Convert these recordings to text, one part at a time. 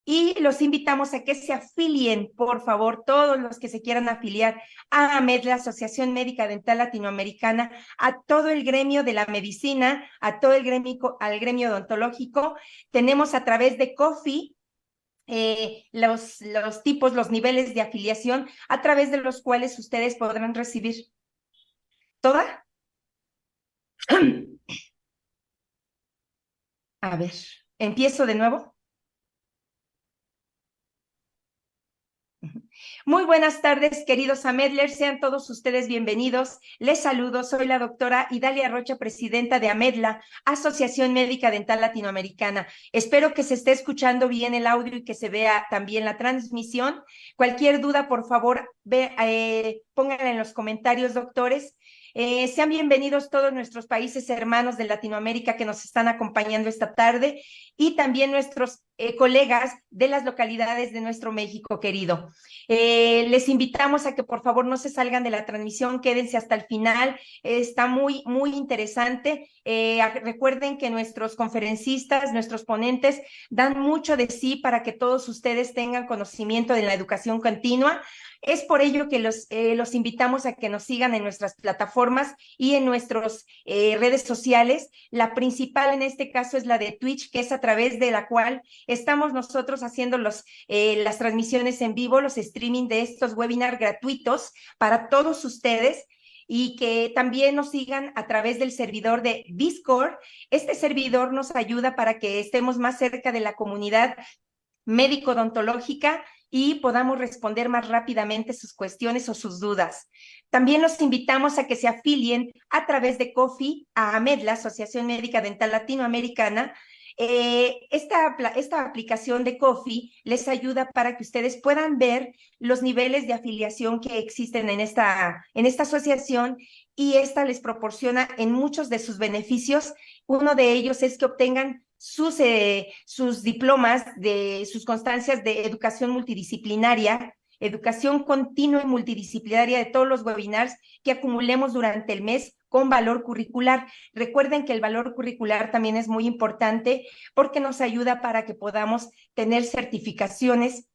y los invitamos a que se afilien, por favor, todos los que se quieran afiliar a AMED, la Asociación Médica Dental Latinoamericana, a todo el gremio de la medicina, a todo el gremio, al gremio odontológico. Tenemos a través de Coffee los tipos, los niveles de afiliación a través de los cuales ustedes podrán recibir toda. A ver, empiezo de nuevo. Muy buenas tardes, queridos AMEDlers, sean todos ustedes bienvenidos. Les saludo, soy la doctora Idalia Rocha, presidenta de AMEDLA, Asociación Médica Dental Latinoamericana. Espero que se esté escuchando bien el audio y que se vea también la transmisión. Cualquier duda, por favor, pónganla en los comentarios, doctores. Sean bienvenidos todos nuestros países hermanos de Latinoamérica que nos están acompañando esta tarde y también nuestros colegas de las localidades de nuestro México querido. Les invitamos a que por favor no se salgan de la transmisión, quédense hasta el final, está muy interesante. Recuerden que nuestros conferencistas, nuestros ponentes dan mucho de sí para que todos ustedes tengan conocimiento de la educación continua. Es por ello que los invitamos a que nos sigan en nuestras plataformas y en nuestras redes sociales. La principal en este caso es la de Twitch, que es a través de la cual estamos nosotros haciendo las transmisiones en vivo, los streaming de estos webinars gratuitos para todos ustedes, y que también nos sigan a través del servidor de Discord. Este servidor nos ayuda para que estemos más cerca de la comunidad médico-odontológica y podamos responder más rápidamente sus cuestiones o sus dudas. También los invitamos a que se afilien a través de Coffee a AMED, la Asociación Médica Dental Latinoamericana. Esta aplicación de Coffee les ayuda para que ustedes puedan ver los niveles de afiliación que existen en esta asociación, y esta les proporciona en muchos de sus beneficios. Uno de ellos es que obtengan sus diplomas, de sus constancias de educación multidisciplinaria, educación continua y multidisciplinaria de todos los webinars que acumulemos durante el mes con valor curricular. Recuerden que el valor curricular también es muy importante porque nos ayuda para que podamos tener certificaciones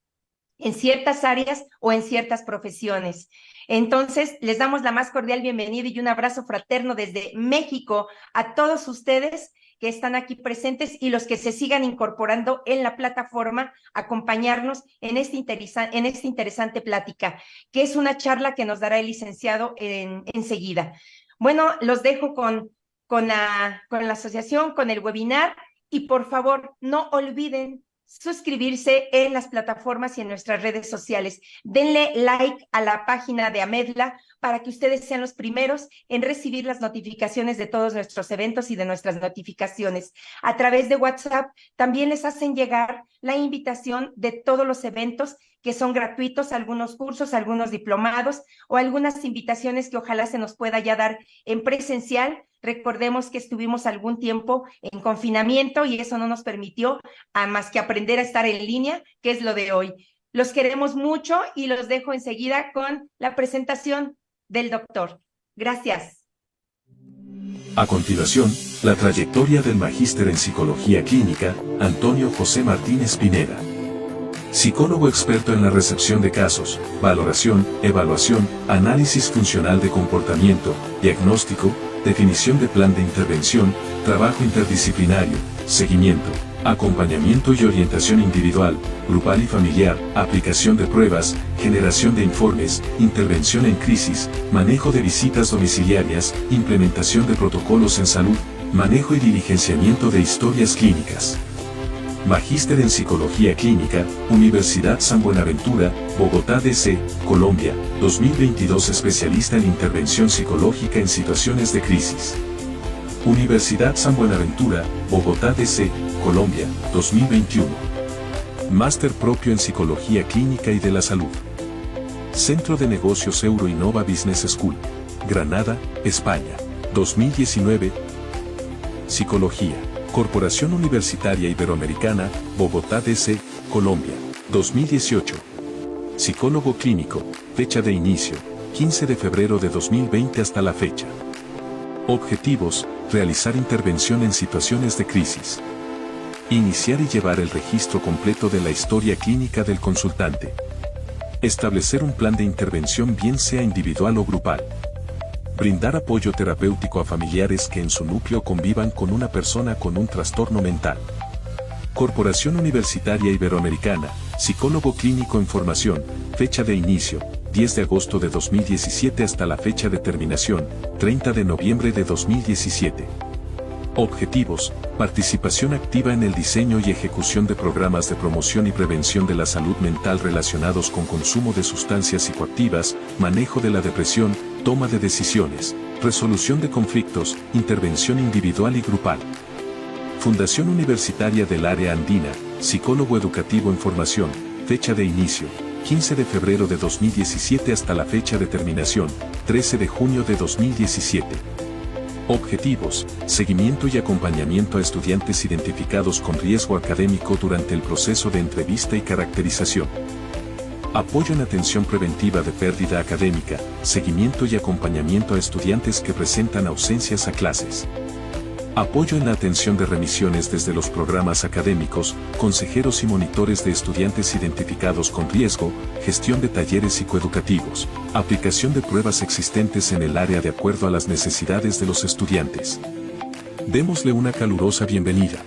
en ciertas áreas o en ciertas profesiones. Entonces, les damos la más cordial bienvenida y un abrazo fraterno desde México a todos ustedes que están aquí presentes y los que se sigan incorporando en la plataforma, acompañarnos en esta interesante plática, que es una charla que nos dará el licenciado enseguida. Bueno, los dejo con la asociación, con el webinar, y por favor, no olviden suscribirse en las plataformas y en nuestras redes sociales. Denle like a la página de AMEDLA para que ustedes sean los primeros en recibir las notificaciones de todos nuestros eventos y de nuestras notificaciones. A través de WhatsApp también les hacen llegar la invitación de todos los eventos que son gratuitos, algunos cursos, algunos diplomados o algunas invitaciones que ojalá se nos pueda ya dar en presencial. Recordemos que estuvimos algún tiempo en confinamiento y eso no nos permitió más que aprender a estar en línea, que es lo de hoy. Los queremos mucho y los dejo enseguida con la presentación del doctor. Gracias. A continuación, la trayectoria del magíster en Psicología Clínica, Antonio José Martínez Pineda. Psicólogo experto en la recepción de casos, valoración, evaluación, análisis funcional de comportamiento, diagnóstico, definición de plan de intervención, trabajo interdisciplinario, seguimiento, acompañamiento y orientación individual, grupal y familiar, aplicación de pruebas, generación de informes, intervención en crisis, manejo de visitas domiciliarias, implementación de protocolos en salud, manejo y diligenciamiento de historias clínicas. Magíster en Psicología Clínica, Universidad San Buenaventura, Bogotá DC, Colombia, 2022. Especialista en Intervención Psicológica en Situaciones de Crisis. Universidad San Buenaventura, Bogotá DC, Colombia, 2021. Máster propio en Psicología Clínica y de la Salud. Centro de Negocios Euroinnova Business School, Granada, España, 2019. Psicología. Corporación Universitaria Iberoamericana, Bogotá DC, Colombia, 2018. Psicólogo clínico, fecha de inicio, 15 de febrero de 2020 hasta la fecha. Objetivos, realizar intervención en situaciones de crisis. Iniciar y llevar el registro completo de la historia clínica del consultante. Establecer un plan de intervención bien sea individual o grupal. Brindar apoyo terapéutico a familiares que en su núcleo convivan con una persona con un trastorno mental. Corporación Universitaria Iberoamericana, psicólogo clínico en formación, fecha de inicio, 10 de agosto de 2017 hasta la fecha de terminación, 30 de noviembre de 2017. Objetivos: participación activa en el diseño y ejecución de programas de promoción y prevención de la salud mental relacionados con consumo de sustancias psicoactivas, manejo de la depresión, toma de decisiones, resolución de conflictos, intervención individual y grupal. Fundación Universitaria del Área Andina, psicólogo educativo en formación, fecha de inicio, 15 de febrero de 2017 hasta la fecha de terminación, 13 de junio de 2017. Objetivos: seguimiento y acompañamiento a estudiantes identificados con riesgo académico durante el proceso de entrevista y caracterización. Apoyo en atención preventiva de pérdida académica, seguimiento y acompañamiento a estudiantes que presentan ausencias a clases. Apoyo en la atención de remisiones desde los programas académicos, consejeros y monitores de estudiantes identificados con riesgo, gestión de talleres psicoeducativos, aplicación de pruebas existentes en el área de acuerdo a las necesidades de los estudiantes. Démosle una calurosa bienvenida.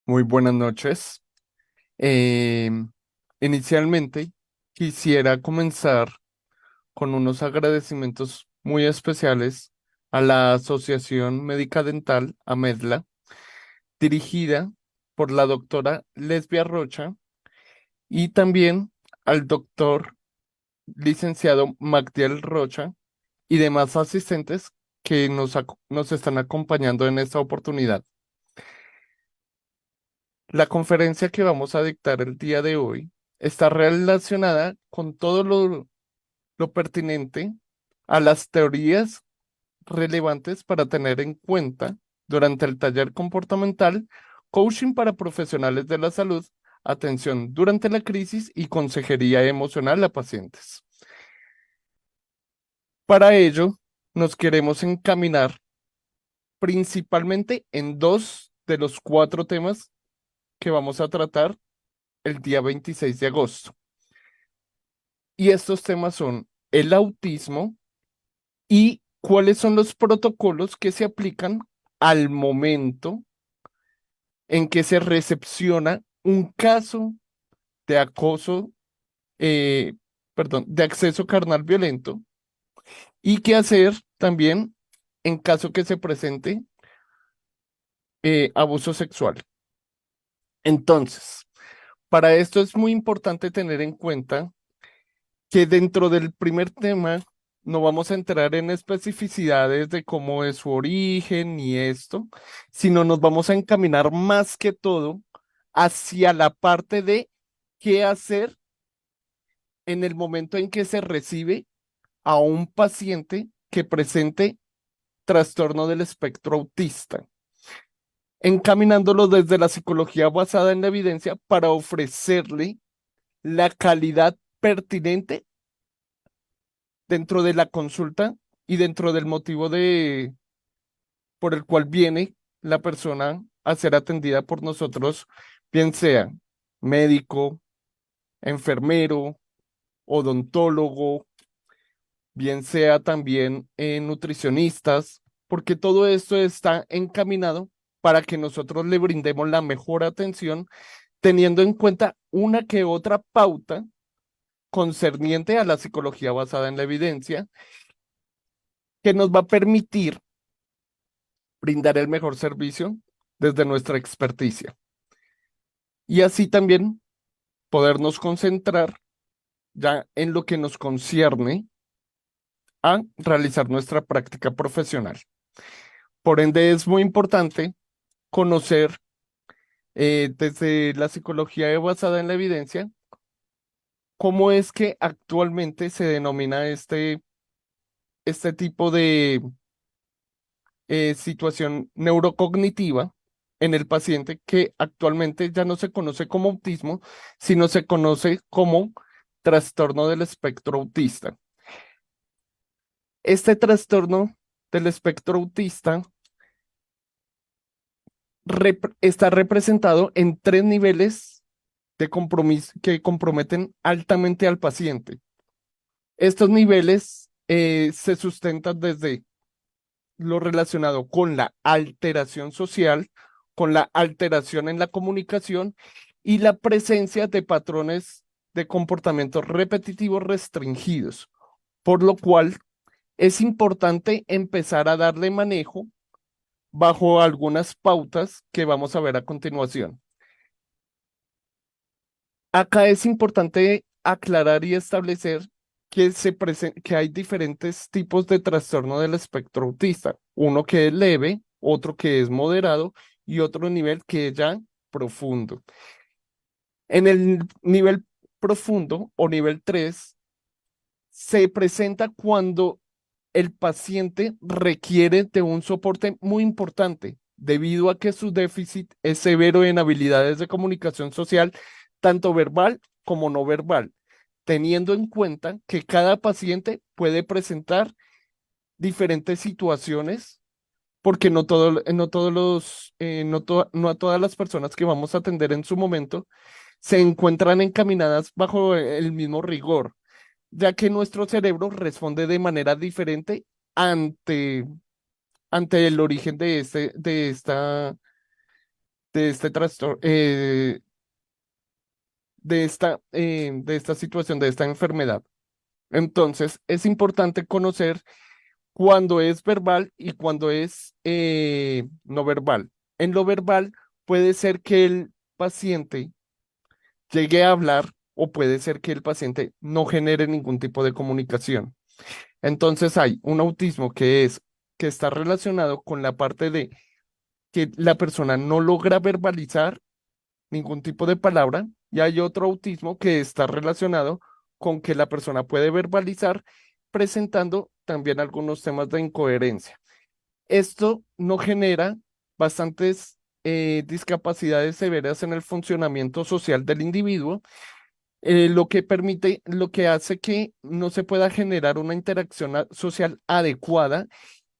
Muy buenas noches. Eh, Inicialmente quisiera comenzar con unos agradecimientos muy especiales a la Asociación Médica Dental AMEDLA, dirigida por la doctora Lesbia Rocha, y también al doctor licenciado Magdiel Rocha y demás asistentes que nos están acompañando en esta oportunidad. La conferencia que vamos a dictar el día de hoy está relacionada con todo lo pertinente a las teorías relevantes para tener en cuenta durante el taller comportamental, coaching para profesionales de la salud, atención durante la crisis y consejería emocional a pacientes. Para ello, nos queremos encaminar principalmente en dos de los cuatro temas que vamos a tratar el día 26 de agosto. Y estos temas son el autismo y cuáles son los protocolos que se aplican al momento en que se recepciona un caso de acoso, eh, de acceso carnal violento, y qué hacer también en caso que se presente abuso sexual. Entonces, para esto es muy importante tener en cuenta que dentro del primer tema no vamos a entrar en especificidades de cómo es su origen ni esto, sino nos vamos a encaminar más que todo hacia la parte de qué hacer en el momento en que se recibe a un paciente que presente trastorno del espectro autista, encaminándolo desde la psicología basada en la evidencia para ofrecerle la calidad pertinente dentro de la consulta y dentro del motivo por el cual viene la persona a ser atendida por nosotros, bien sea médico, enfermero, odontólogo, bien sea también nutricionistas, porque todo esto está encaminado para que nosotros le brindemos la mejor atención, teniendo en cuenta una que otra pauta concerniente a la psicología basada en la evidencia, que nos va a permitir brindar el mejor servicio desde nuestra experticia. Y así también podernos concentrar ya en lo que nos concierne a realizar nuestra práctica profesional. Por ende, es muy importante conocer desde la psicología basada en la evidencia cómo es que actualmente se denomina este tipo de situación neurocognitiva en el paciente, que actualmente ya no se conoce como autismo, sino se conoce como trastorno del espectro autista. Este trastorno del espectro autista está representado en tres niveles de compromiso que comprometen altamente al paciente. Estos niveles se sustentan desde lo relacionado con la alteración social, con la alteración en la comunicación y la presencia de patrones de comportamientos repetitivos restringidos, por lo cual es importante empezar a darle manejo bajo algunas pautas que vamos a ver a continuación. Acá es importante aclarar y establecer que hay diferentes tipos de trastorno del espectro autista. Uno que es leve, otro que es moderado y otro nivel que es ya profundo. En el nivel profundo o nivel 3 se presenta cuando el paciente requiere de un soporte muy importante debido a que su déficit es severo en habilidades de comunicación social, tanto verbal como no verbal, teniendo en cuenta que cada paciente puede presentar diferentes situaciones, porque no todos los, no a todas las personas que vamos a atender en su momento se encuentran encaminadas bajo el mismo rigor, ya que nuestro cerebro responde de manera diferente ante, ante el origen de este trastorno, de esta situación, de esta enfermedad. Entonces, es importante conocer cuándo es verbal y cuándo es no verbal. En lo verbal puede ser que el paciente llegue a hablar o puede ser que el paciente no genere ningún tipo de comunicación. Entonces hay un autismo que está relacionado con la parte de que la persona no logra verbalizar ningún tipo de palabra y hay otro autismo que está relacionado con que la persona puede verbalizar presentando también algunos temas de incoherencia. Esto no genera bastantes discapacidades severas en el funcionamiento social del individuo, lo que permite, lo que hace que no se pueda generar una interacción social adecuada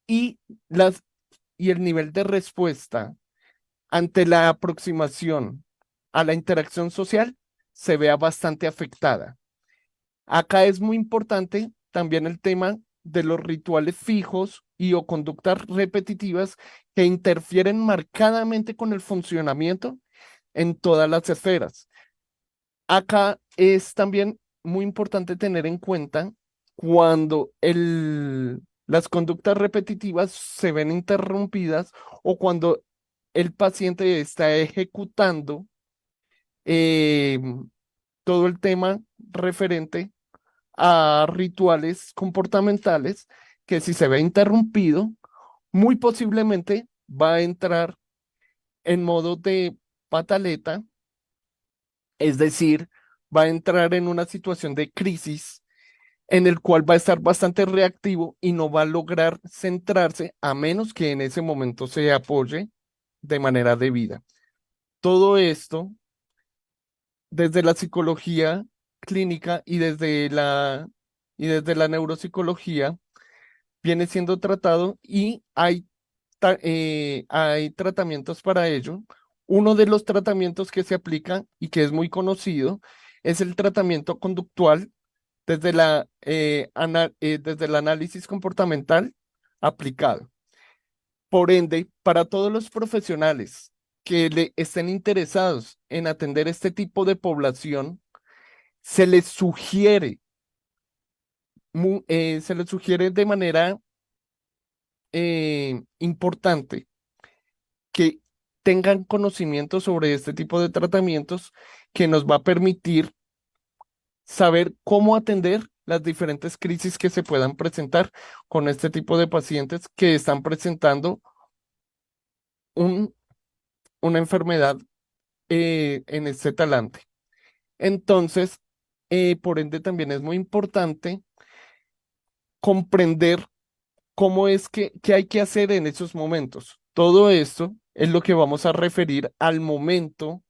y, las, y el nivel de respuesta ante la aproximación a la interacción social se vea bastante afectada. Acá es muy importante también el tema de los rituales fijos y o conductas repetitivas que interfieren marcadamente con el funcionamiento en todas las esferas. Acá es también muy importante tener en cuenta cuando las conductas repetitivas se ven interrumpidas o cuando el paciente está ejecutando eh, todo el tema referente a rituales comportamentales que si se ve interrumpido, muy posiblemente va a entrar en modo de pataleta, es decir, va a entrar en una situación de crisis en el cual va a estar bastante reactivo y no va a lograr centrarse a menos que en ese momento se apoye de manera debida. Todo esto desde la psicología clínica y desde la neuropsicología viene siendo tratado y hay tratamientos para ello. Uno de los tratamientos que se aplica y que es muy conocido es el tratamiento conductual desde el análisis comportamental aplicado. Por ende, para todos los profesionales que le estén interesados en atender este tipo de población, se les sugiere, se les sugiere de manera importante que tengan conocimiento sobre este tipo de tratamientos que nos va a permitir saber cómo atender las diferentes crisis que se puedan presentar con este tipo de pacientes que están presentando un, una enfermedad en este talante. Entonces, por ende, también es muy importante comprender cómo es qué hay que hacer en esos momentos. Todo esto es lo que vamos a referir al momento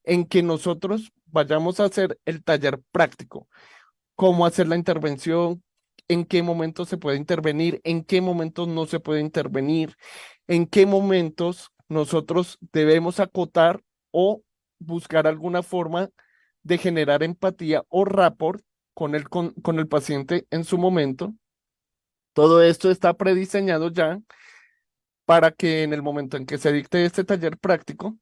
en que nosotros vayamos a hacer el taller práctico, cómo hacer la intervención, en qué momento se puede intervenir, en qué momentos no se puede intervenir, en qué momentos nosotros debemos acotar o buscar alguna forma de generar empatía o rapport con el paciente en su momento. Todo esto está prediseñado ya para que en el momento en que se dicte este taller práctico,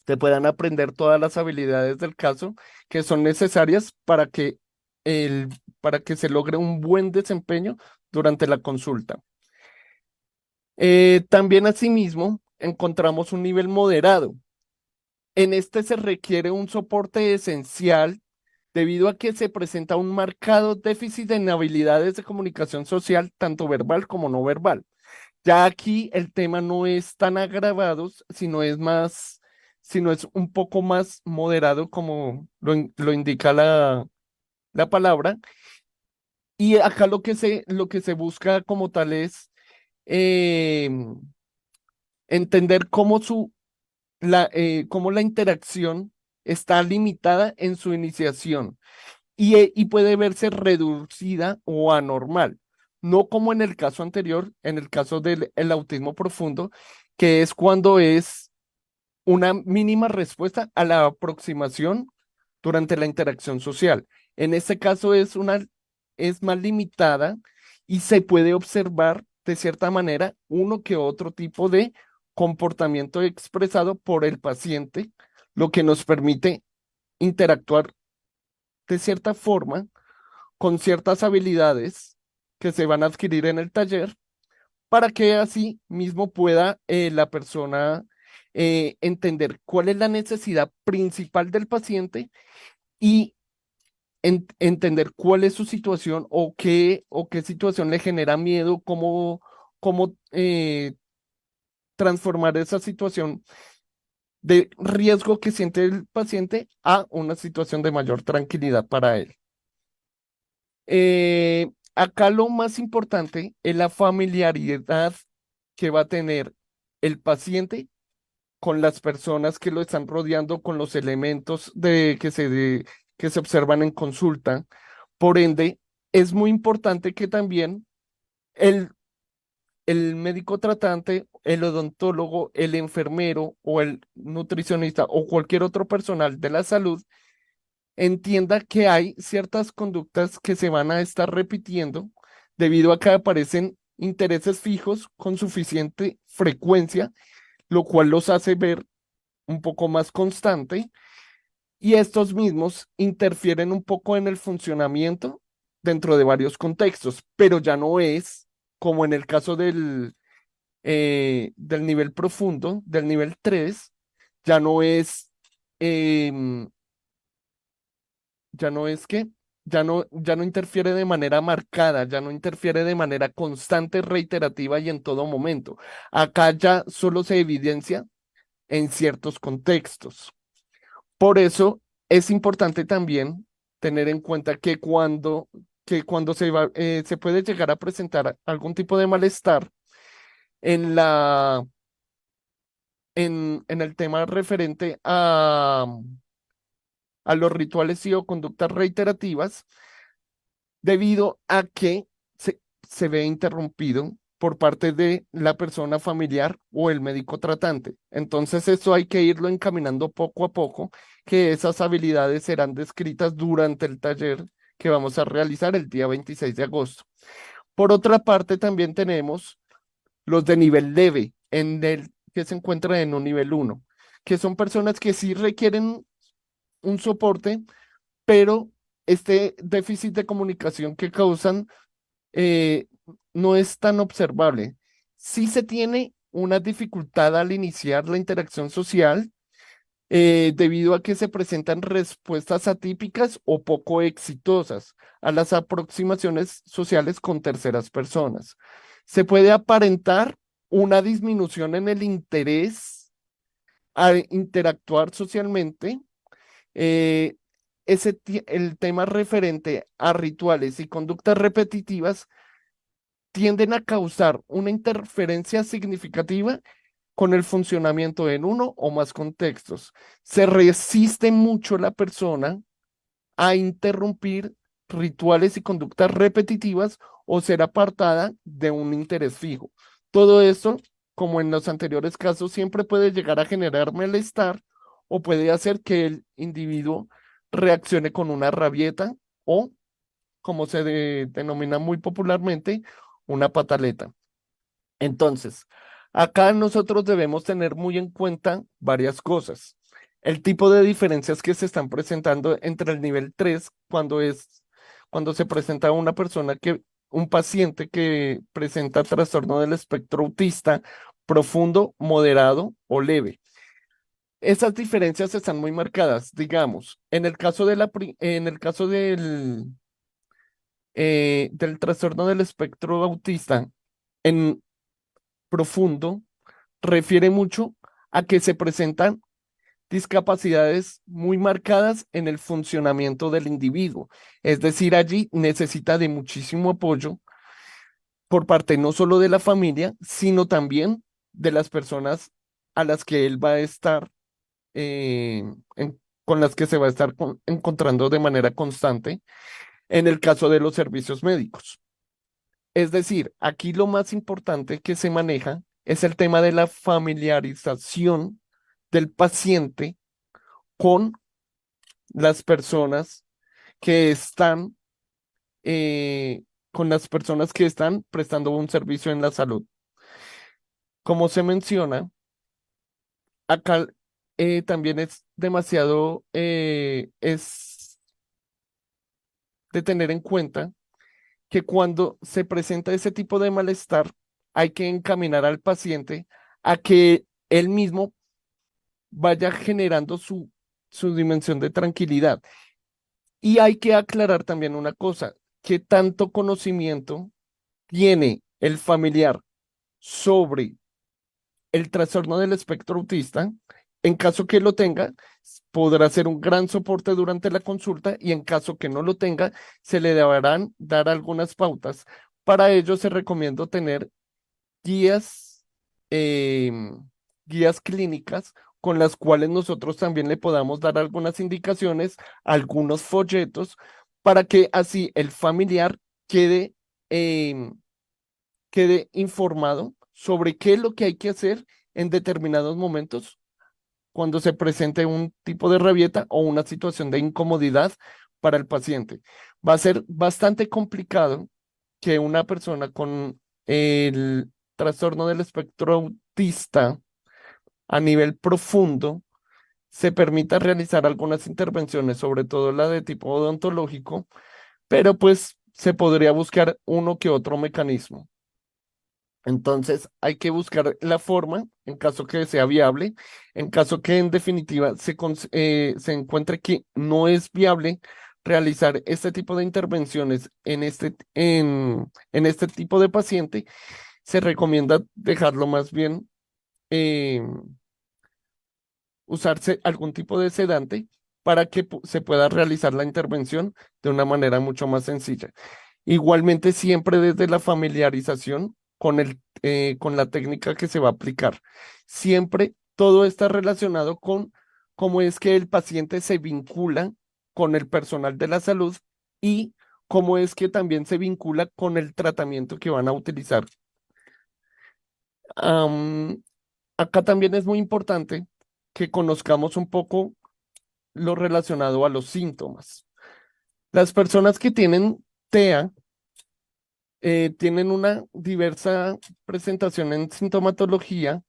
se puedan aprender todas las habilidades del caso que son necesarias el, para que se logre un buen desempeño durante la consulta. También asimismo encontramos un nivel moderado. En este se requiere un soporte esencial debido a que se presenta un marcado déficit en habilidades de comunicación social, tanto verbal como no verbal. Ya aquí el tema no es tan agravado, sino es un poco más moderado, como lo indica la palabra. Y acá lo que se busca como tal es eh, entender cómo la interacción está limitada en su iniciación y puede verse reducida o anormal, no como en el caso anterior, en el caso del el autismo profundo, que es cuando es una mínima respuesta a la aproximación durante la interacción social. En este caso es más limitada y se puede observar de cierta manera uno que otro tipo de comportamiento expresado por el paciente, lo que nos permite interactuar de cierta forma con ciertas habilidades que se van a adquirir en el taller para que así mismo pueda la persona entender cuál es la necesidad principal del paciente y entender cuál es su situación o qué situación le genera miedo, cómo transformar esa situación de riesgo que siente el paciente a una situación de mayor tranquilidad para él. Acá lo más importante es la familiaridad que va a tener el paciente con las personas que lo están rodeando, con los elementos que se observan en consulta. Por ende, es muy importante que también el, el médico tratante, el odontólogo, el enfermero o el nutricionista o cualquier otro personal de la salud entienda que hay ciertas conductas que se van a estar repitiendo debido a que aparecen intereses fijos con suficiente frecuencia, lo cual los hace ver un poco más constante y estos mismos interfieren un poco en el funcionamiento dentro de varios contextos, pero ya no es como en el caso del nivel profundo, del nivel 3 ya no es em, ya no es que, ya no interfiere de manera marcada, ya no interfiere de manera constante, reiterativa y en todo momento. Acá ya solo se evidencia en ciertos contextos. Por eso es importante también tener en cuenta que cuando se puede llegar a presentar algún tipo de malestar en en el tema referente a los rituales y o conductas reiterativas, debido a que se ve interrumpido por parte de la persona familiar o el médico tratante. Entonces, eso hay que irlo encaminando poco a poco, que esas habilidades serán descritas durante el taller que vamos a realizar el día 26 de agosto. Por otra parte, también tenemos los de nivel leve, que se encuentran en un nivel uno, que son personas que sí requieren un soporte, pero este déficit de comunicación que causan eh, no es tan observable. Sí se tiene una dificultad al iniciar la interacción social debido a que se presentan respuestas atípicas o poco exitosas a las aproximaciones sociales con terceras personas. Se puede aparentar una disminución en el interés a interactuar socialmente. eh, el tema referente a rituales y conductas repetitivas tienden a causar una interferencia significativa con el funcionamiento en uno o más contextos. Se resiste mucho la persona a interrumpir rituales y conductas repetitivas o ser apartada de un interés fijo. Todo esto, como en los anteriores casos, siempre puede llegar a generar malestar o puede hacer que el individuo reaccione con una rabieta o, como se denomina muy popularmente, una pataleta. Entonces, acá nosotros debemos tener muy en cuenta varias cosas. El tipo de diferencias que se están presentando entre el nivel 3 cuando se presenta un paciente que presenta trastorno del espectro autista profundo, moderado o leve. Esas diferencias están muy marcadas, digamos, en el caso del trastorno del espectro autista en profundo, refiere mucho a que se presentan discapacidades muy marcadas en el funcionamiento del individuo. Es decir, allí necesita de muchísimo apoyo por parte no solo de la familia, sino también de las personas a las que él va a estar, eh, con las que se va a estar encontrando de manera constante en el caso de los servicios médicos. Es decir, aquí lo más importante que se maneja es el tema de la familiarización del paciente con las personas que están, eh, con las personas que están prestando un servicio en la salud. Como se menciona, acá también es demasiado, es de tener en cuenta que cuando se presenta ese tipo de malestar, hay que encaminar al paciente a que él mismo vaya generando su dimensión de tranquilidad. Y hay que aclarar también una cosa, que tanto conocimiento tiene el familiar sobre el trastorno del espectro autista, en caso que lo tenga, podrá ser un gran soporte durante la consulta y en caso que no lo tenga, se le deberán dar algunas pautas. Para ello se recomienda tener guías, guías clínicas con las cuales nosotros también le podamos dar algunas indicaciones, algunos folletos, para que así el familiar quede, em, quede informado sobre qué es lo que hay que hacer en determinados momentos cuando se presente un tipo de rabieta o una situación de incomodidad para el paciente. Va a ser bastante complicado que una persona con el trastorno del espectro autista a nivel profundo se permita realizar algunas intervenciones, sobre todo la de tipo odontológico, pero pues se podría buscar uno que otro mecanismo. Entonces hay que buscar la forma, en caso que sea viable, en caso que en definitiva se encuentre que no es viable realizar este tipo de intervenciones en este tipo de paciente, se recomienda dejarlo más bien, eh, usarse algún tipo de sedante para que se pueda realizar la intervención de una manera mucho más sencilla. Igualmente, siempre desde la familiarización con la técnica que se va a aplicar. Siempre todo está relacionado con cómo es que el paciente se vincula con el personal de la salud y cómo es que también se vincula con el tratamiento que van a utilizar. Am, Acá también es muy importante que conozcamos un poco lo relacionado a los síntomas. Las personas que tienen TEA tienen una diversa presentación en sintomatología,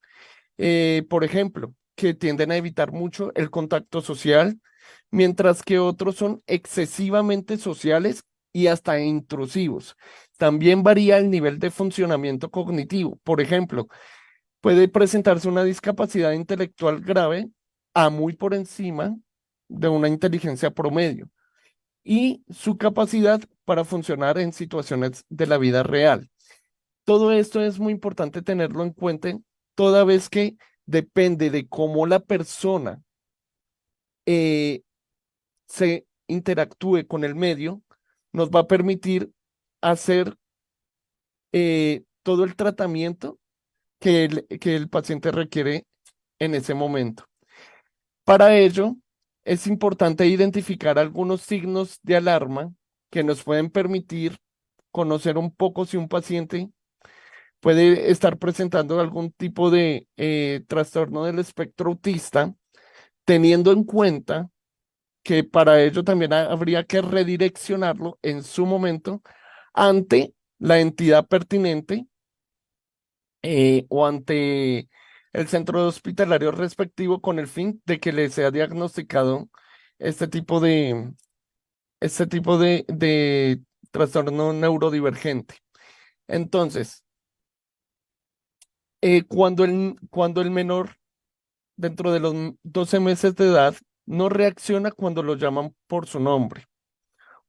por ejemplo, que tienden a evitar mucho el contacto social, mientras que otros son excesivamente sociales y hasta intrusivos. También varía el nivel de funcionamiento cognitivo. Por ejemplo, puede presentarse una discapacidad intelectual grave a muy por encima de una inteligencia promedio y su capacidad para funcionar en situaciones de la vida real. Todo esto es muy importante tenerlo en cuenta, toda vez que depende de cómo la persona eh, se interactúe con el medio, nos va a permitir hacer todo el tratamiento que el paciente requiere en ese momento. Para ello, es importante identificar algunos signos de alarma que nos pueden permitir conocer un poco si un paciente puede estar presentando algún tipo de trastorno del espectro autista, teniendo en cuenta que para ello también habría que redireccionarlo en su momento ante la entidad pertinente o ante el centro hospitalario respectivo con el fin de que le sea diagnosticado este tipo de, de trastorno neurodivergente. Entonces, cuando el menor dentro de los 12 meses de edad no reacciona cuando lo llaman por su nombre,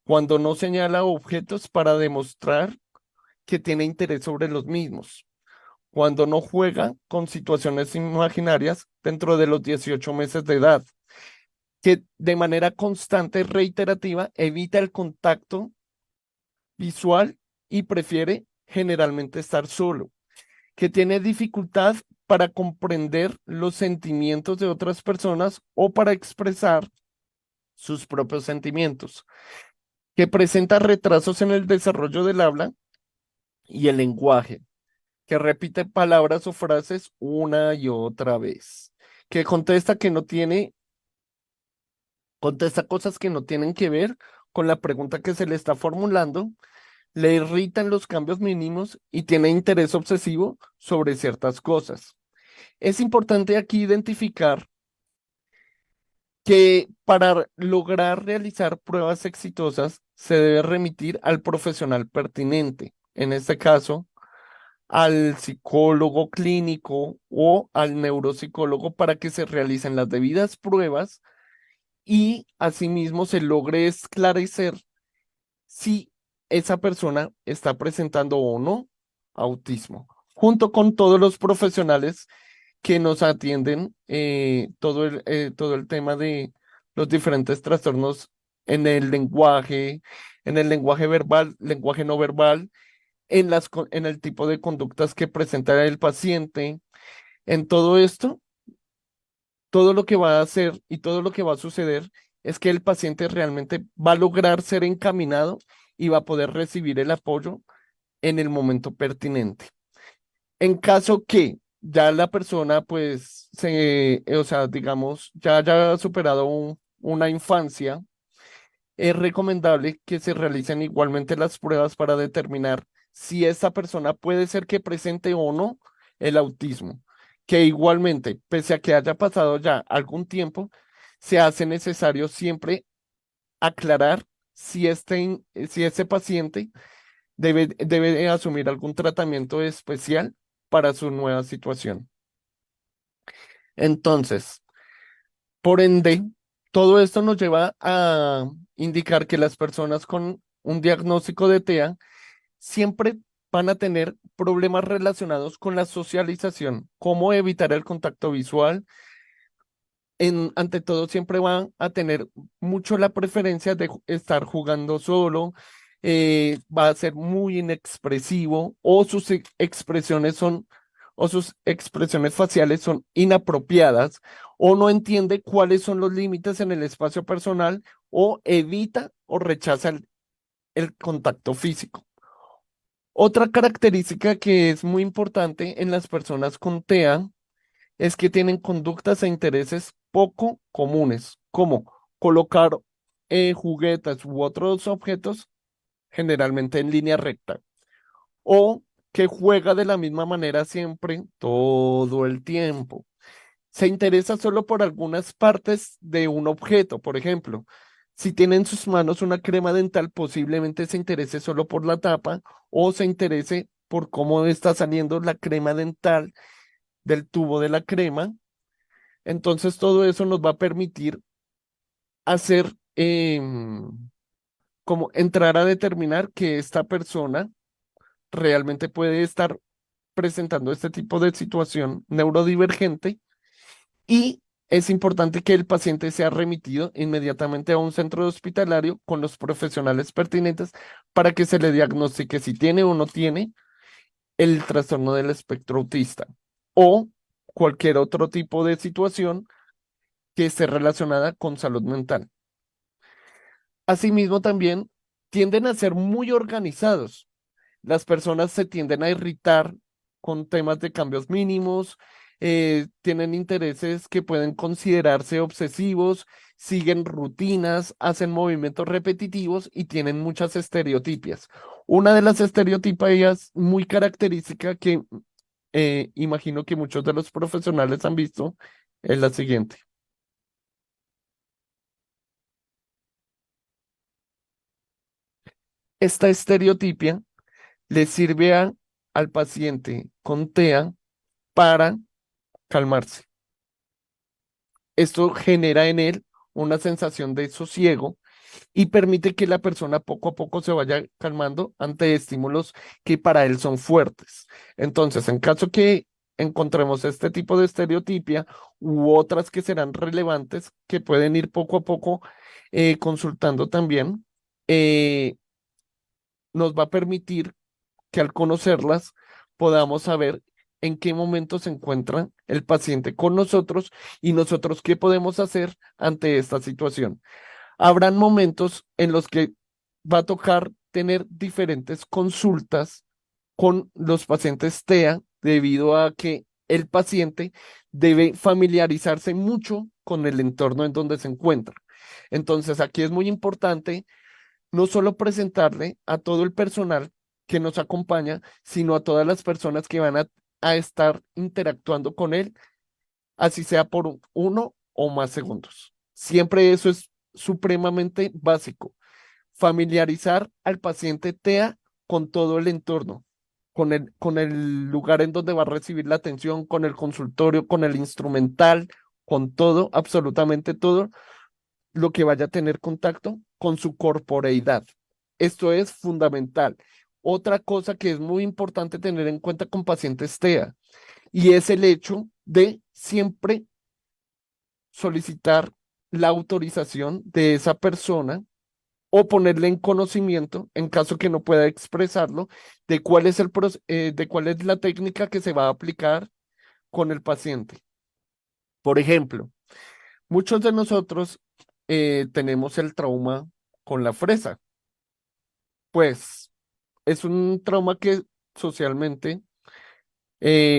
cuando no señala objetos para demostrar que tiene interés sobre los mismos, cuando no juega con situaciones imaginarias dentro de los 18 meses de edad, que de manera constante y reiterativa evita el contacto visual y prefiere generalmente estar solo, que tiene dificultad para comprender los sentimientos de otras personas o para expresar sus propios sentimientos, que presenta retrasos en el desarrollo del habla y el lenguaje, que repite palabras o frases una y otra vez, que contesta cosas que no tienen que ver con la pregunta que se le está formulando, le irritan los cambios mínimos y tiene interés obsesivo sobre ciertas cosas. Es importante aquí identificar que para lograr realizar pruebas exitosas se debe remitir al profesional pertinente, en este caso, al psicólogo clínico o al neuropsicólogo para que se realicen las debidas pruebas y asimismo se logre esclarecer si esa persona está presentando o no autismo, junto con todos los profesionales que nos atienden todo el tema de los diferentes trastornos en el lenguaje verbal, lenguaje no verbal, en el tipo de conductas que presenta el paciente. En todo esto, todo lo que va a hacer y todo lo que va a suceder es que el paciente realmente va a lograr ser encaminado y va a poder recibir el apoyo en el momento pertinente. En caso que ya la persona, pues, o sea, digamos, ya haya superado una infancia, es recomendable que se realicen igualmente las pruebas para determinar si esa persona puede ser que presente o no el autismo, que igualmente, pese a que haya pasado ya algún tiempo, se hace necesario siempre aclarar si ese paciente debe asumir algún tratamiento especial para su nueva situación. Entonces, por ende, todo esto nos lleva a indicar que las personas con un diagnóstico de TEA siempre van a tener problemas relacionados con la socialización, cómo evitar el contacto visual. Ante todo, siempre van a tener mucho la preferencia de estar jugando solo, va a ser muy inexpresivo o o sus expresiones faciales son inapropiadas o no entiende cuáles son los límites en el espacio personal o evita o rechaza el contacto físico. Otra característica que es muy importante en las personas con TEA es que tienen conductas e intereses poco comunes, como colocar juguetes u otros objetos generalmente en línea recta, o que juega de la misma manera siempre, todo el tiempo. Se interesa solo por algunas partes de un objeto, por ejemplo. Si tiene en sus manos una crema dental, posiblemente se interese solo por la tapa o se interese por cómo está saliendo la crema dental del tubo de la crema. Entonces todo eso nos va a permitir hacer como entrar a determinar que esta persona realmente puede estar presentando este tipo de situación neurodivergente y es importante que el paciente sea remitido inmediatamente a un centro hospitalario con los profesionales pertinentes para que se le diagnostique si tiene o no tiene el trastorno del espectro autista o cualquier otro tipo de situación que esté relacionada con salud mental. Asimismo, también tienden a ser muy organizados. Las personas se tienden a irritar con temas de cambios mínimos, tienen intereses que pueden considerarse obsesivos, siguen rutinas, hacen movimientos repetitivos y tienen muchas estereotipias. Una de las estereotipias muy característica que imagino que muchos de los profesionales han visto es la siguiente. Esta estereotipia le sirve al paciente con TEA para calmarse. Esto genera en él una sensación de sosiego y permite que la persona poco a poco se vaya calmando ante estímulos que para él son fuertes. Entonces, en caso que encontremos este tipo de estereotipia u otras que serán relevantes, que pueden ir poco a poco consultando también, eh, nos va a permitir que al conocerlas podamos saber en qué momento se encuentra el paciente con nosotros y nosotros qué podemos hacer ante esta situación. Habrán momentos en los que va a tocar tener diferentes consultas con los pacientes TEA debido a que el paciente debe familiarizarse mucho con el entorno en donde se encuentra. Entonces, aquí es muy importante no solo presentarle a todo el personal que nos acompaña, sino a todas las personas que van a estar interactuando con él, así sea por uno o más segundos. Siempre eso es supremamente básico. Familiarizar al paciente TEA con todo el entorno, con el lugar en donde va a recibir la atención, con el consultorio, con el instrumental, con todo, absolutamente todo lo que vaya a tener contacto con su corporeidad. Esto es fundamental. Otra cosa que es muy importante tener en cuenta con pacientes TEA y es el hecho de siempre solicitar la autorización de esa persona o ponerle en conocimiento, en caso que no pueda expresarlo, de cuál es de cuál es la técnica que se va a aplicar con el paciente. Por ejemplo, muchos de nosotros tenemos el trauma con la fresa. Pues es un trauma que socialmente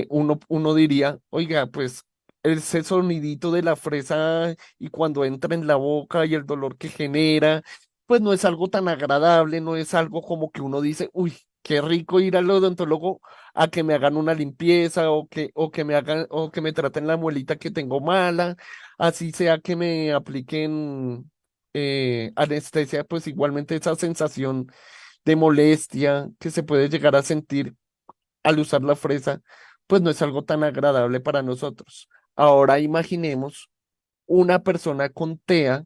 uno diría, oiga, pues ese sonidito de la fresa y cuando entra en la boca y el dolor que genera, pues no es algo tan agradable, no es algo como que uno dice, uy, qué rico ir al odontólogo a que me hagan una limpieza o que me hagan o que me traten la muelita que tengo mala, así sea que me apliquen anestesia, pues igualmente esa sensación de molestia que se puede llegar a sentir al usar la fresa, pues no es algo tan agradable para nosotros. Ahora imaginemos una persona con TEA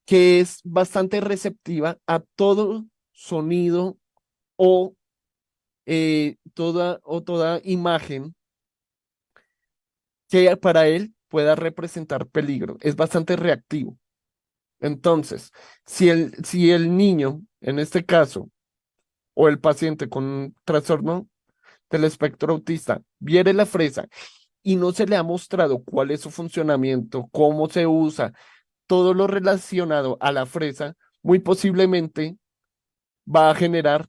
que es bastante receptiva a todo sonido o toda imagen que para él pueda representar peligro. Es bastante reactivo. Entonces, si el niño, en este caso, o el paciente con trastorno del espectro autista, viere la fresa y no se le ha mostrado cuál es su funcionamiento, cómo se usa, todo lo relacionado a la fresa, muy posiblemente va a generar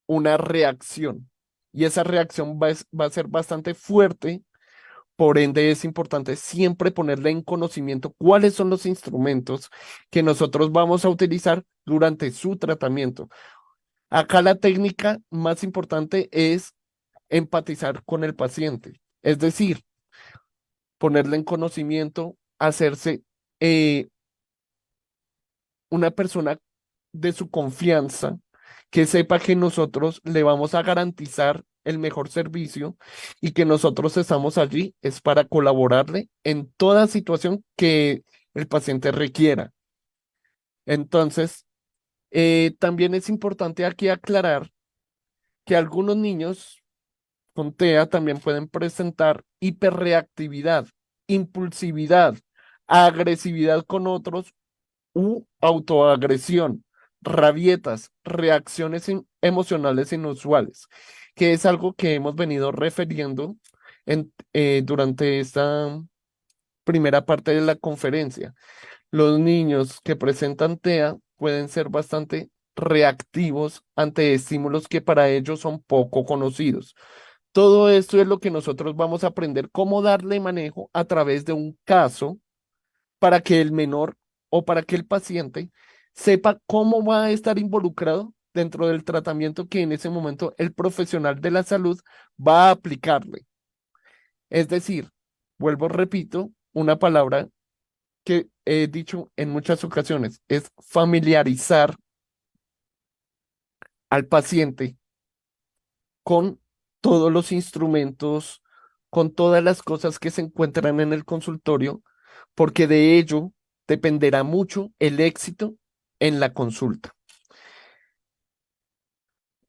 una reacción. Y esa reacción va a ser bastante fuerte, por ende es importante siempre ponerle en conocimiento cuáles son los instrumentos que nosotros vamos a utilizar durante su tratamiento. Acá la técnica más importante es empatizar con el paciente, es decir, ponerle en conocimiento, hacerse eh, una persona de su confianza, que sepa que nosotros le vamos a garantizar el mejor servicio y que nosotros estamos allí es para colaborarle en toda situación que el paciente requiera. Entonces, también es importante aquí aclarar que algunos niños con TEA también pueden presentar hiperreactividad, impulsividad, agresividad con otros u autoagresión, rabietas, reacciones emocionales inusuales, que es algo que hemos venido refiriendo durante esta primera parte de la conferencia. Los niños que presentan TEA pueden ser bastante reactivos ante estímulos que para ellos son poco conocidos. Todo esto es lo que nosotros vamos a aprender cómo darle manejo a través de un caso para que el menor o para que el paciente sepa cómo va a estar involucrado dentro del tratamiento que en ese momento el profesional de la salud va a aplicarle. Es decir, vuelvo, repito, una palabra que he dicho en muchas ocasiones, es familiarizar al paciente con todos los instrumentos, con todas las cosas que se encuentran en el consultorio, porque de ello dependerá mucho el éxito en la consulta.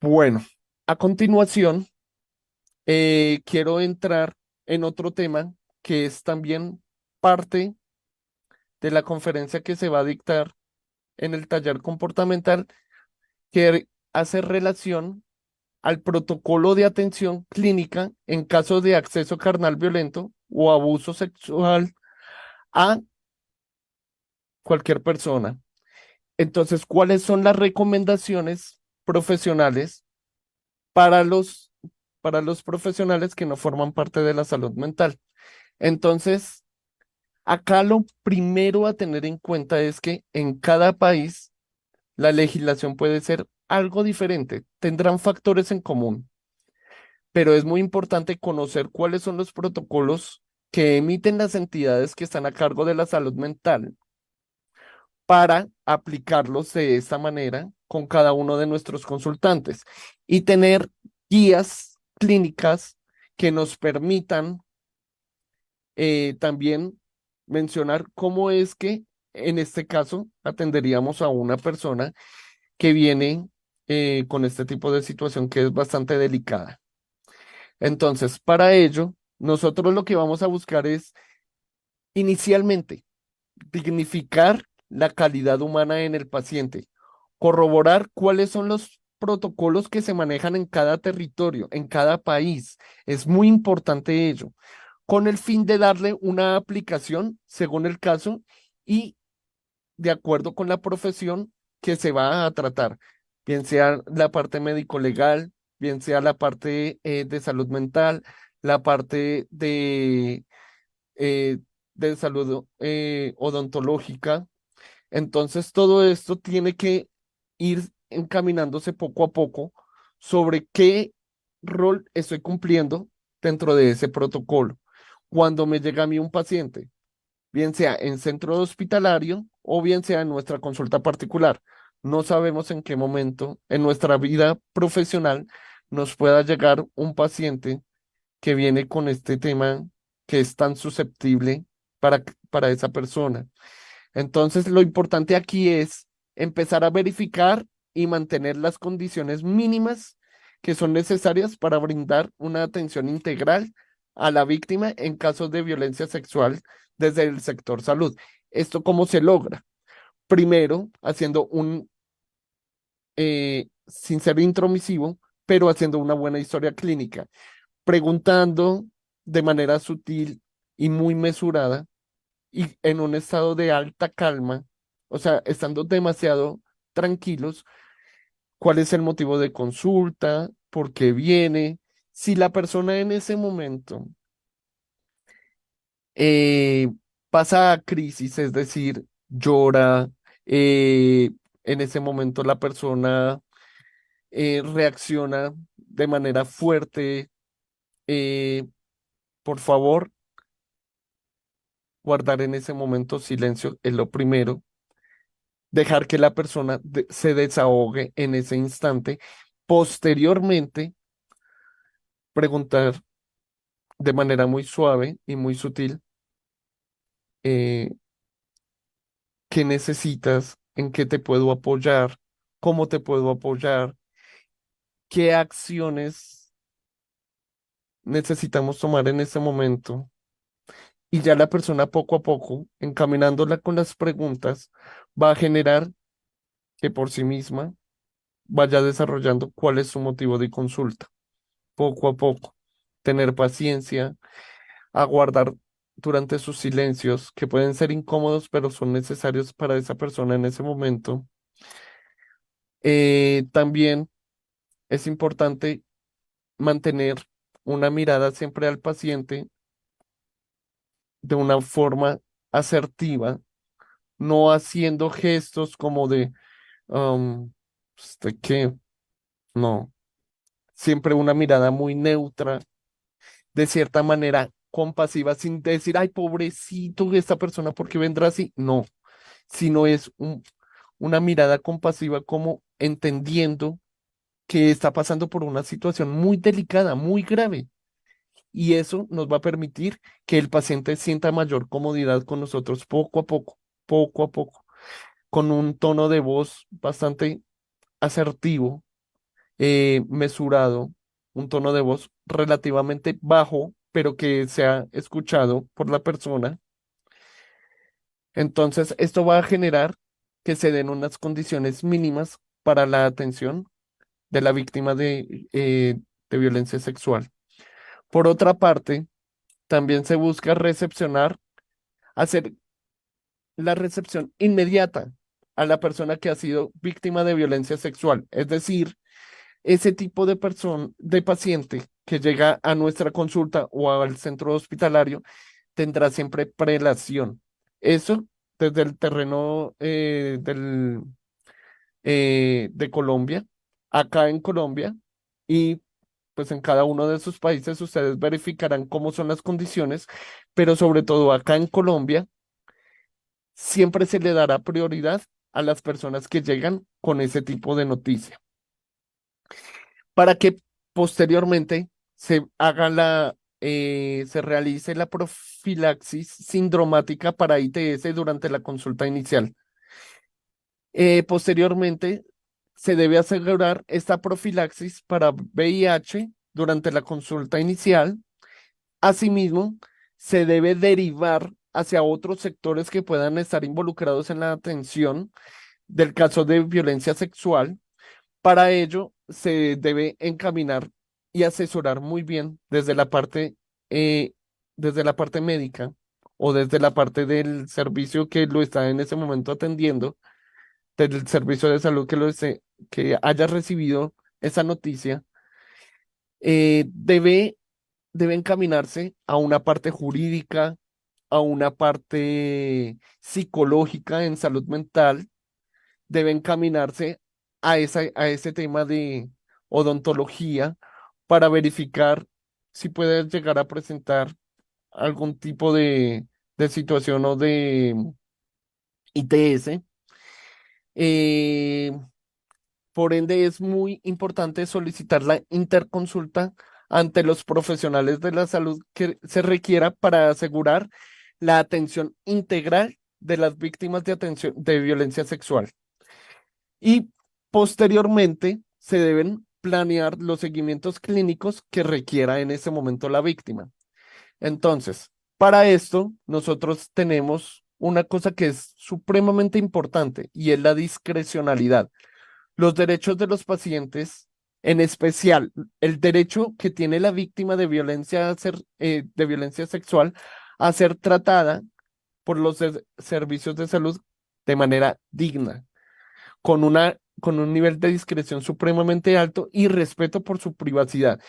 Bueno, a continuación, quiero entrar en otro tema que es también parte de la conferencia que se va a dictar en el taller comportamental, que hace relación al protocolo de atención clínica en caso de acceso carnal violento o abuso sexual a cualquier persona. Entonces, ¿cuáles son las recomendaciones profesionales para para los profesionales que no forman parte de la salud mental? Entonces, acá lo primero a tener en cuenta es que en cada país la legislación puede ser algo diferente, tendrán factores en común, pero es muy importante conocer cuáles son los protocolos que emiten las entidades que están a cargo de la salud mental para aplicarlos de esta manera con cada uno de nuestros consultantes y tener guías clínicas que nos permitan también mencionar cómo es que en este caso atenderíamos a una persona que viene con este tipo de situación que es bastante delicada. Entonces, para ello, nosotros lo que vamos a buscar es inicialmente dignificar la calidad humana en el paciente, corroborar cuáles son los protocolos que se manejan en cada territorio, en cada país. Es muy importante ello, con el fin de darle una aplicación según el caso y de acuerdo con la profesión que se va a tratar, bien sea la parte médico-legal, bien sea la parte de salud mental, la parte eh, de salud odontológica. Entonces, todo esto tiene que ir encaminándose poco a poco sobre qué rol estoy cumpliendo dentro de ese protocolo. Cuando me llega a mí un paciente, bien sea en centro hospitalario o bien sea en nuestra consulta particular, no sabemos en qué momento en nuestra vida profesional nos pueda llegar un paciente que viene con este tema que es tan susceptible para esa persona. Entonces, lo importante aquí es empezar a verificar y mantener las condiciones mínimas que son necesarias para brindar una atención integral a la víctima en casos de violencia sexual desde el sector salud. ¿Esto cómo se logra? Primero, haciendo sin ser intromisivo, pero haciendo una buena historia clínica, preguntando de manera sutil y muy mesurada y en un estado de alta calma, o sea, estando demasiado tranquilos, cuál es el motivo de consulta, por qué viene, si la persona en ese momento eh, pasa a crisis, es decir, llora, en ese momento la persona reacciona de manera fuerte, eh, por favor, guardar en ese momento silencio es lo primero, dejar que la persona se desahogue en ese instante. Posteriormente, preguntar de manera muy suave y muy sutil, eh, ¿qué necesitas? ¿En qué te puedo apoyar? ¿Cómo te puedo apoyar? ¿Qué acciones necesitamos tomar en este momento? Y ya la persona poco a poco, encaminándola con las preguntas, va a generar que por sí misma vaya desarrollando cuál es su motivo de consulta. Poco a poco, tener paciencia, aguardar durante sus silencios, que pueden ser incómodos, pero son necesarios para esa persona en ese momento, También es importante mantener una mirada siempre al paciente de una forma asertiva, no haciendo gestos como de, ¿usted qué? No, siempre una mirada muy neutra, de cierta manera compasiva, sin decir, ay, pobrecito esta persona, ¿por qué vendrá así? No, sino es una mirada compasiva como entendiendo que está pasando por una situación muy delicada, muy grave. Y eso nos va a permitir que el paciente sienta mayor comodidad con nosotros poco a poco, con un tono de voz bastante asertivo, mesurado, un tono de voz relativamente bajo, pero que sea escuchado por la persona. Entonces, esto va a generar que se den unas condiciones mínimas para la atención de la víctima de violencia sexual. Por otra parte, también se busca hacer la recepción inmediata a la persona que ha sido víctima de violencia sexual. Es decir, ese tipo de paciente que llega a nuestra consulta o al centro hospitalario tendrá siempre prelación. Eso desde el terreno de Colombia, acá en Colombia, y pues en cada uno de sus países ustedes verificarán cómo son las condiciones, pero sobre todo acá en Colombia, siempre se le dará prioridad a las personas que llegan con ese tipo de noticia, para que posteriormente se realice la profilaxis sindromática para ITS durante la consulta inicial. Posteriormente, se debe asegurar esta profilaxis para VIH durante la consulta inicial. Asimismo, se debe derivar hacia otros sectores que puedan estar involucrados en la atención del caso de violencia sexual. Para ello, se debe encaminar y asesorar muy bien eh, desde la parte médica o desde la parte del servicio que lo está en ese momento atendiendo, del servicio de salud que haya recibido esa noticia, debe encaminarse a una parte jurídica, a una parte psicológica en salud mental, debe encaminarse a ese tema de odontología para verificar si puede llegar a presentar algún tipo de situación o de ITS. Eh, por ende, es muy importante solicitar la interconsulta ante los profesionales de la salud que se requiera para asegurar la atención integral de las víctimas de violencia sexual. Y posteriormente se deben planear los seguimientos clínicos que requiera en ese momento la víctima. Entonces, para esto, nosotros tenemos una cosa que es supremamente importante y es la discrecionalidad. Los derechos de los pacientes, en especial el derecho que tiene la víctima de violencia sexual a ser tratada por los servicios de salud de manera digna, con un nivel de discreción supremamente alto y respeto por su privacidad.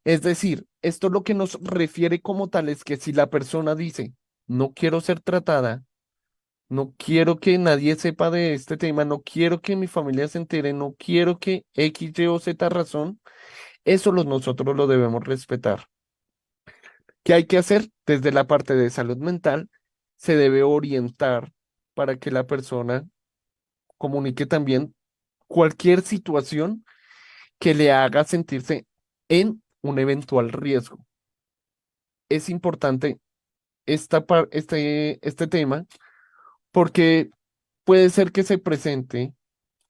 Es decir, esto lo que nos refiere como tal es que si la persona dice, no quiero ser tratada, no quiero que nadie sepa de este tema, no quiero que mi familia se entere, no quiero que X, Y o Z razón, nosotros lo debemos respetar. ¿Qué hay que hacer? Desde la parte de salud mental, se debe orientar para que la persona comunique también cualquier situación que le haga sentirse en un eventual riesgo. Es importante este tema porque puede ser que se presente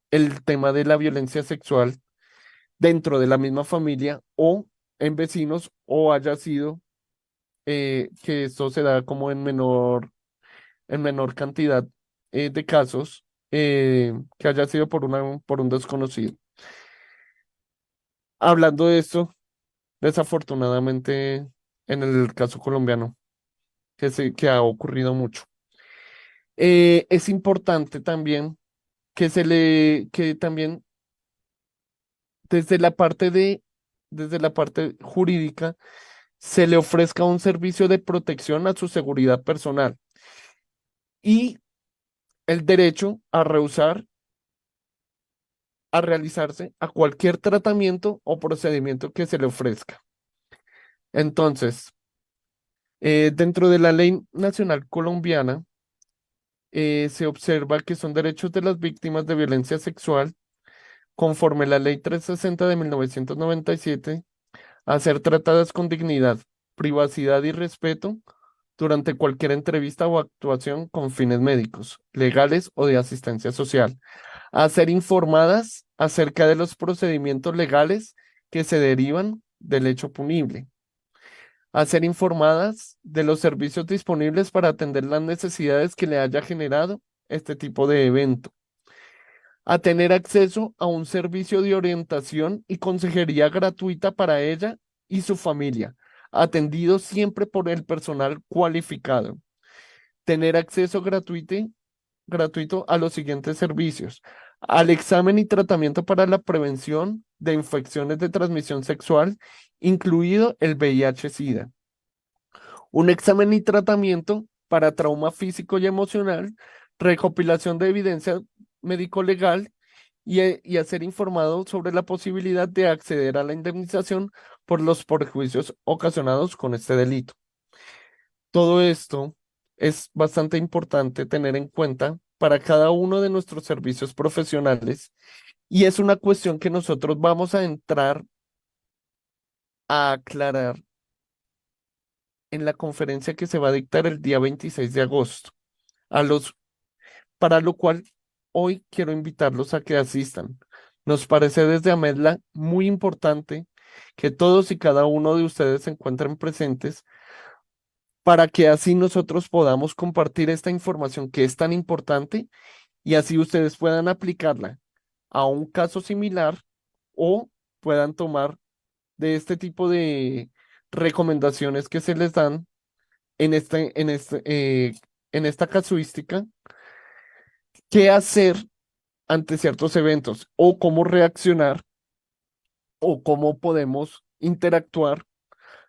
el tema de la violencia sexual dentro de la misma familia o en vecinos o haya sido que esto se da como en menor cantidad de casos que haya sido por un desconocido. Hablando de esto, desafortunadamente en el caso colombiano, que ha ocurrido mucho. Es importante también que también desde la parte de, desde la parte jurídica, se le ofrezca un servicio de protección a su seguridad personal y el derecho a rehusar a realizarse a cualquier tratamiento o procedimiento que se le ofrezca. Entonces, dentro de la ley nacional colombiana, se observa que son derechos de las víctimas de violencia sexual, conforme la ley 360 de 1997, a ser tratadas con dignidad, privacidad y respeto durante cualquier entrevista o actuación con fines médicos, legales o de asistencia social, a ser informadas acerca de los procedimientos legales que se derivan del hecho punible, a ser informadas de los servicios disponibles para atender las necesidades que le haya generado este tipo de evento, a tener acceso a un servicio de orientación y consejería gratuita para ella y su familia, atendido siempre por el personal cualificado, tener acceso gratuito a los siguientes servicios: al examen y tratamiento para la prevención de infecciones de transmisión sexual, incluido el VIH-Sida, un examen y tratamiento para trauma físico y emocional, recopilación de evidencia médico-legal y a ser informado sobre la posibilidad de acceder a la indemnización por los perjuicios ocasionados con este delito. Todo esto es bastante importante tener en cuenta para cada uno de nuestros servicios profesionales y es una cuestión que nosotros vamos a entrar a aclarar en la conferencia que se va a dictar el día 26 de agosto, a los, para lo cual hoy quiero invitarlos a que asistan. Nos parece desde Amedla muy importante que todos y cada uno de ustedes se encuentren presentes para que así nosotros podamos compartir esta información que es tan importante y así ustedes puedan aplicarla a un caso similar o puedan tomar de este tipo de recomendaciones que se les dan en esta casuística, qué hacer ante ciertos eventos o cómo reaccionar o cómo podemos interactuar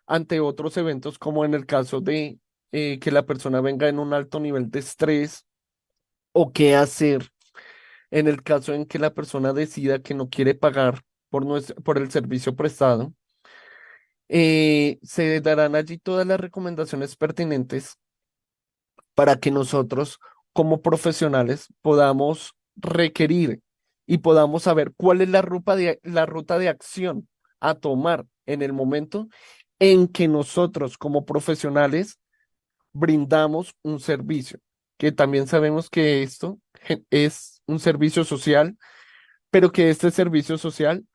ante otros eventos, como en el caso de que la persona venga en un alto nivel de estrés, o qué hacer en el caso en que la persona decida que no quiere pagar por el servicio prestado. Se darán allí todas las recomendaciones pertinentes para que nosotros, como profesionales, podamos requerir y podamos saber cuál es la ruta de acción a tomar en el momento en que nosotros, como profesionales, brindamos un servicio, que también sabemos que esto es un servicio social, pero que este servicio social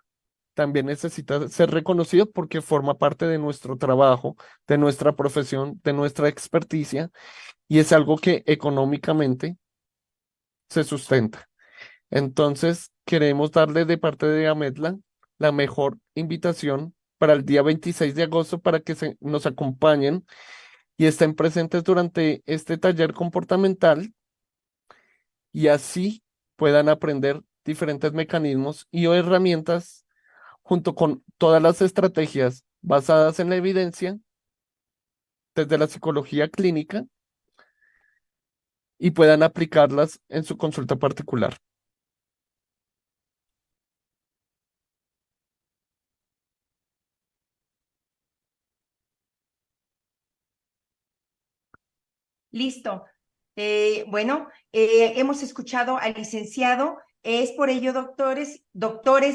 también necesita ser reconocido porque forma parte de nuestro trabajo, de nuestra profesión, de nuestra experticia, y es algo que económicamente se sustenta. Entonces, queremos darle de parte de Amedla la mejor invitación para el día 26 de agosto para que nos acompañen y estén presentes durante este taller comportamental y así puedan aprender diferentes mecanismos y o herramientas junto con todas las estrategias basadas en la evidencia desde la psicología clínica y puedan aplicarlas en su consulta particular. Listo. Bueno, hemos escuchado al licenciado. Es por ello, doctores,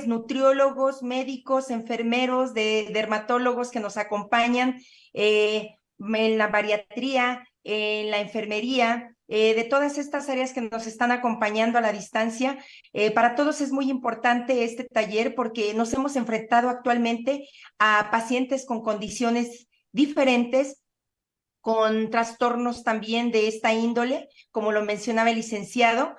nutriólogos, médicos, enfermeros, dermatólogos que nos acompañan en la bariatría, en la enfermería, de todas estas áreas que nos están acompañando a la distancia. Para todos es muy importante este taller porque nos hemos enfrentado actualmente a pacientes con condiciones diferentes, con trastornos también de esta índole, como lo mencionaba el licenciado.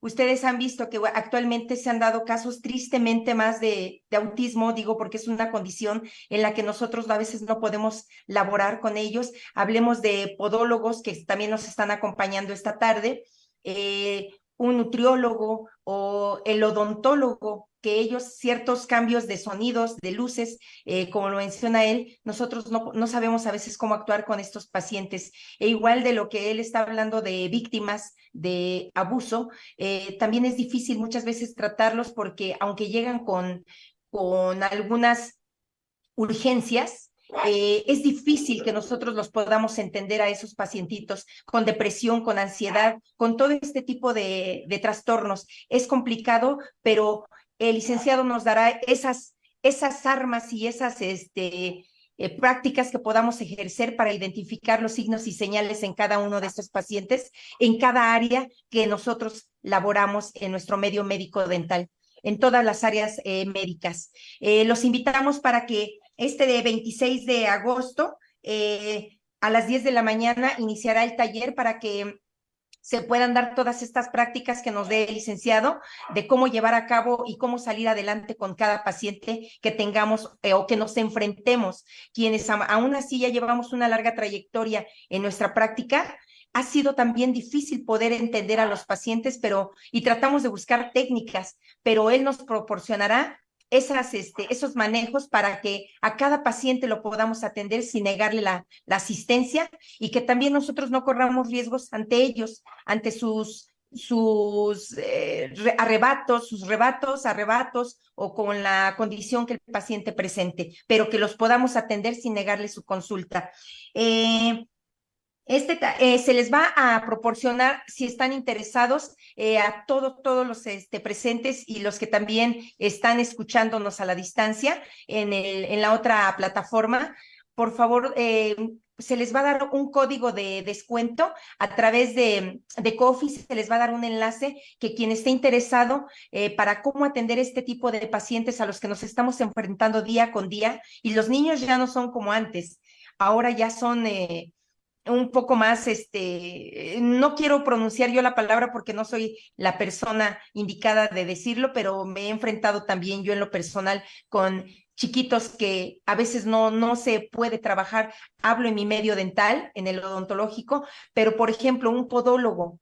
Ustedes han visto que actualmente se han dado casos tristemente más de autismo, digo, porque es una condición en la que nosotros a veces no podemos laborar con ellos. Hablemos de podólogos que también nos están acompañando esta tarde. un nutriólogo o el odontólogo, que ellos ciertos cambios de sonidos, de luces, como lo menciona él, nosotros no sabemos a veces cómo actuar con estos pacientes. E igual de lo que él está hablando de víctimas de abuso, también es difícil muchas veces tratarlos porque aunque llegan con algunas urgencias, es difícil que nosotros los podamos entender a esos pacientitos con depresión, con ansiedad, con todo este tipo de trastornos. Es complicado, pero el licenciado nos dará esas armas y esas prácticas que podamos ejercer para identificar los signos y señales en cada uno de estos pacientes, en cada área que nosotros laboramos en nuestro medio médico dental, en todas las áreas médicas. Los invitamos para que de 26 de agosto a las 10 de la mañana iniciará el taller para que se puedan dar todas estas prácticas que nos dé el licenciado de cómo llevar a cabo y cómo salir adelante con cada paciente que tengamos o que nos enfrentemos. Quienes aún así ya llevamos una larga trayectoria en nuestra práctica, ha sido también difícil poder entender a los pacientes, y tratamos de buscar técnicas, pero él nos proporcionará esos manejos para que a cada paciente lo podamos atender sin negarle la asistencia y que también nosotros no corramos riesgos ante ellos, ante sus arrebatos o con la condición que el paciente presente, pero que los podamos atender sin negarle su consulta. Se les va a proporcionar, si están interesados, a todos los presentes y los que también están escuchándonos a la distancia en la otra plataforma. Por favor, se les va a dar un código de descuento a través de Coffee, se les va a dar un enlace que quien esté interesado para cómo atender este tipo de pacientes a los que nos estamos enfrentando día con día, y los niños ya no son como antes, ahora ya son un poco más, no quiero pronunciar yo la palabra porque no soy la persona indicada de decirlo, pero me he enfrentado también yo en lo personal con chiquitos que a veces no se puede trabajar. Hablo en mi medio dental, en el odontológico, pero por ejemplo, un podólogo.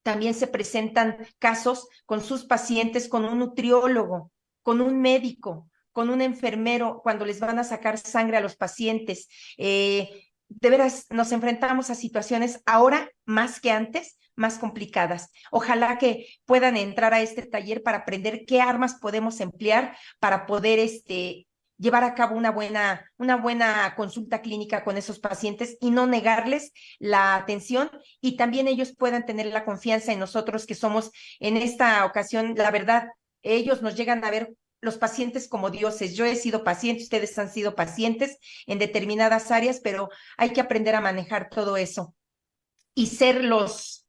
También se presentan casos con sus pacientes, con un nutriólogo, con un médico, con un enfermero, cuando les van a sacar sangre a los pacientes. De veras, nos enfrentamos a situaciones ahora más que antes, más complicadas. Ojalá que puedan entrar a este taller para aprender qué armas podemos emplear para poder llevar a cabo una buena consulta clínica con esos pacientes y no negarles la atención, y también ellos puedan tener la confianza en nosotros que somos en esta ocasión, la verdad, ellos nos llegan a ver los pacientes como dioses. Yo he sido paciente, ustedes han sido pacientes en determinadas áreas, pero hay que aprender a manejar todo eso y ser los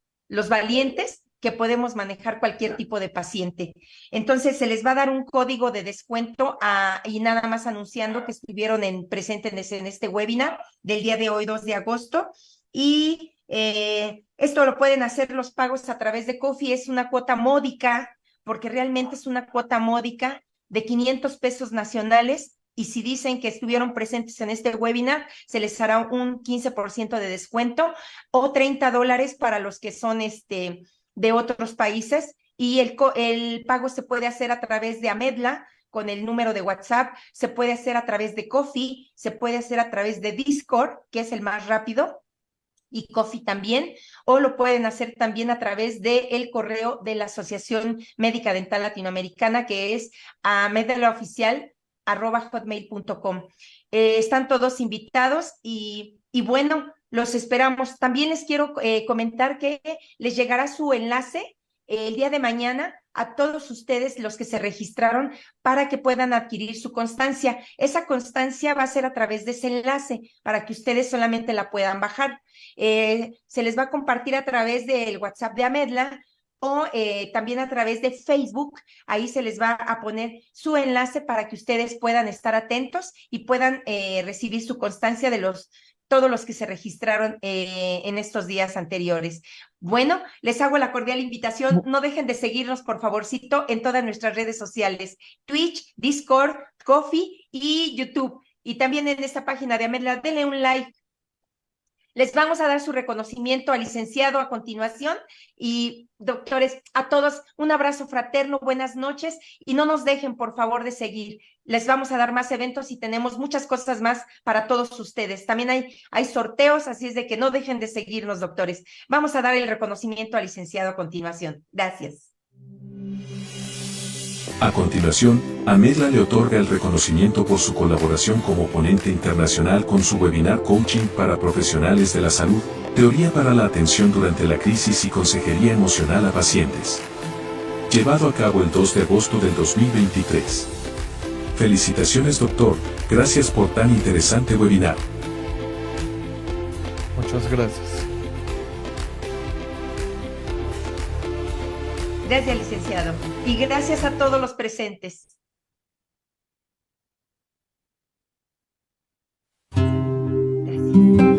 valientes que podemos manejar cualquier tipo de paciente. Entonces, se les va a dar un código de descuento y nada más anunciando que estuvieron presentes en este webinar del día de hoy, 2 de agosto, y esto lo pueden hacer los pagos a través de Coffee. Es una cuota módica, porque realmente es una cuota módica de 500 pesos nacionales, y si dicen que estuvieron presentes en este webinar, se les hará un 15% de descuento o $30 para los que son de otros países, y el pago se puede hacer a través de Amedla con el número de WhatsApp, se puede hacer a través de Coffee, se puede hacer a través de Discord, que es el más rápido, y Coffee también, o lo pueden hacer también a través del correo de la Asociación Médica Dental Latinoamericana, que es amedlaoficial@hotmail.com. Están todos invitados y bueno, los esperamos. También les quiero comentar que les llegará su enlace el día de mañana a todos ustedes, los que se registraron, para que puedan adquirir su constancia. Esa constancia va a ser a través de ese enlace para que ustedes solamente la puedan bajar. Se les va a compartir a través del WhatsApp de Amedla o también a través de Facebook. Ahí se les va a poner su enlace para que ustedes puedan estar atentos y puedan recibir su constancia de todos los que se registraron en estos días anteriores. Bueno, les hago la cordial invitación. No dejen de seguirnos, por favorcito, en todas nuestras redes sociales: Twitch, Discord, Coffee y YouTube. Y también en esta página de Amedla, denle un like. Les vamos a dar su reconocimiento al licenciado a continuación y doctores, a todos un abrazo fraterno, buenas noches y no nos dejen por favor de seguir. Les vamos a dar más eventos y tenemos muchas cosas más para todos ustedes. También hay sorteos, así es de que no dejen de seguirnos, doctores. Vamos a dar el reconocimiento al licenciado a continuación. Gracias. A continuación, Amedla le otorga el reconocimiento por su colaboración como ponente internacional con su webinar Coaching para Profesionales de la Salud, Teoría para la Atención durante la Crisis y Consejería Emocional a Pacientes. Llevado a cabo el 2 de agosto del 2023. Felicitaciones, doctor. Gracias por tan interesante webinar. Muchas gracias. Gracias, licenciado. Y gracias a todos los presentes. Gracias.